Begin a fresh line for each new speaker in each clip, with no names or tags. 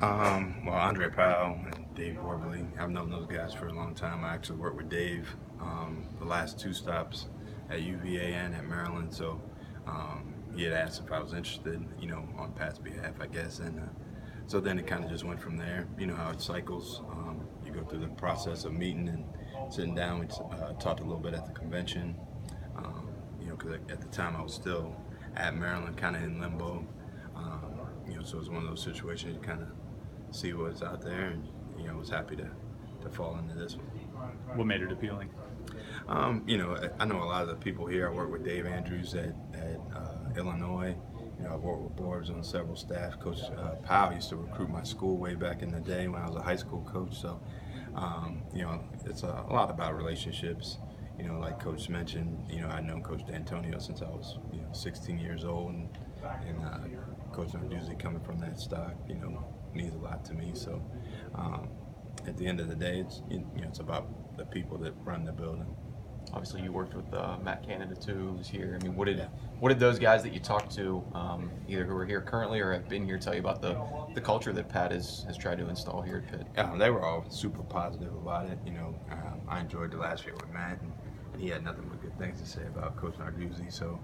Well, Andre Powell and Dave Worbley, I've known those guys for a long time. I actually worked with Dave the last two stops at UVA and at Maryland, so he had asked if I was interested, on Pat's behalf, I guess, and so then it kind of just went from there. You know how it cycles. You go through the process of meeting and sitting down. We talked a little bit at the convention, because at the time I was still at Maryland, kind of in limbo. So it's one of those situations you kind of see what's out there, and I was happy to fall into this one.
What made it appealing?
I know a lot of the people here. I work with Dave Andrews at Illinois. I've worked with boards on several staff. Coach Powell used to recruit my school way back in the day when I was a high school coach. So, it's a lot about relationships. Like Coach mentioned, I'd known Coach D'Antonio since I was 16 years old, and Coach Narduzzi coming from that stock, means a lot to me. So, at the end of the day, it's about the people that run the building.
Obviously, you worked with Matt Canada too, who's here. I mean, what did those guys that you talked to, either who are here currently or have been here, tell you about the culture that Pat has tried to install here at Pitt?
Yeah, they were all super positive about it. I enjoyed the last year with Matt, and he had nothing but good things to say about Coach Narduzzi. So,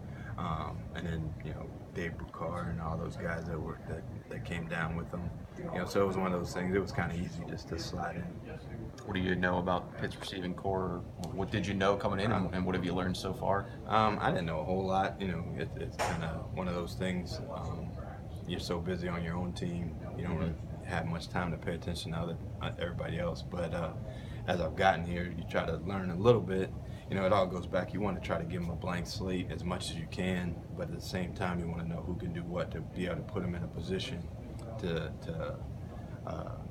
and then Dave Brucar and all those guys that came down with them. So it was one of those things. It was kind of easy just to slide in.
What do you know about Pitt's receiving core? What did you know coming in, and what have you learned so far?
I didn't know a whole lot. It's kind of one of those things. You're so busy on your own team, you don't really have much time to pay attention to everybody else. But as I've gotten here, you try to learn a little bit. It all goes back. You want to try to give them a blank slate as much as you can, but at the same time, you want to know who can do what to be able to put them in a position to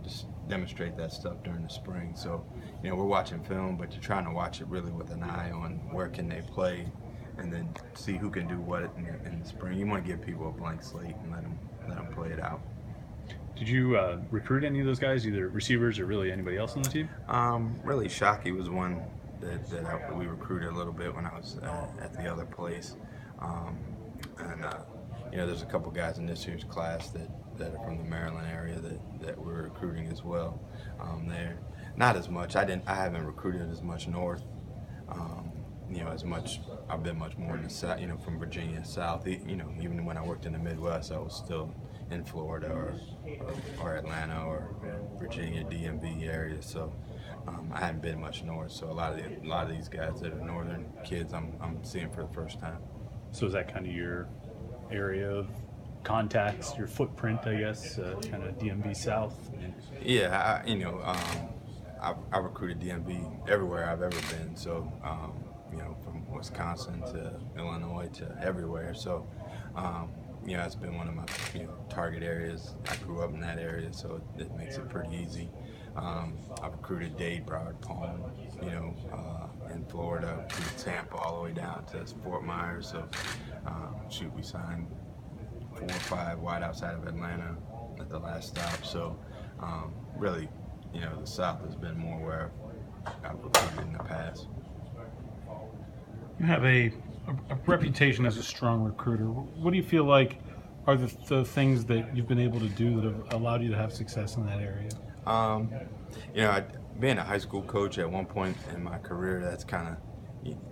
just demonstrate that stuff during the spring. So, we're watching film, but you're trying to watch it really with an eye on where can they play, and then see who can do what in the spring. You want to give people a blank slate and let them play it out.
Did you recruit any of those guys, either receivers or really anybody else on the team?
Really, Shockey was one that we recruited a little bit when I was at the other place. There's a couple guys in this year's class that are from the Maryland area that we're recruiting as well. There, not as much. I haven't recruited as much north. As much. I've been much more in the south. From Virginia south. Even when I worked in the Midwest, I was still in Florida or Atlanta or Virginia DMV area. So I haven't been much north. So a lot of these guys that are northern kids, I'm seeing for the first time.
So is that kind of your area of contacts, your footprint, I guess, kind of DMV South?
Yeah, I recruited DMV everywhere I've ever been. So, from Wisconsin to Illinois to everywhere. So, it's been one of my target areas. I grew up in that area, so it makes it pretty easy. I've recruited Dade, Broward, Palm, in Florida, through Tampa, all the way down to Fort Myers. So, we signed 4 or 5 wide outside of Atlanta at the last stop. So, really, the South has been more where I've recruited in the past.
You have a reputation as a strong recruiter. What do you feel like are the things that you've been able to do that have allowed you to have success in that area?
Being a high school coach at one point in my career, that's kind of,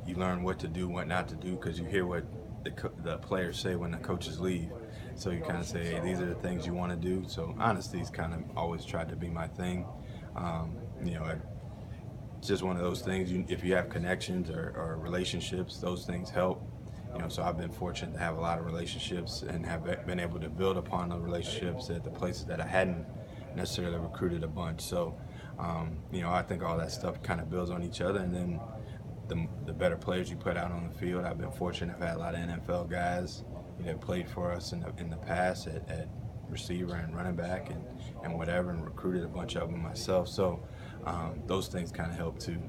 you learn what to do, what not to do, because you hear what the players say when the coaches leave. So you kind of say, hey, these are the things you want to do. So honesty's kind of always tried to be my thing. It's just one of those things. If you have connections or relationships, those things help. So I've been fortunate to have a lot of relationships and have been able to build upon the relationships at the places that I hadn't necessarily recruited a bunch. So, I think all that stuff kind of builds on each other, and then the better players you put out on the field. I've been fortunate. I've had a lot of NFL guys that played for us in the past at receiver and running back and whatever, and recruited a bunch of them myself. So those things kind of help too.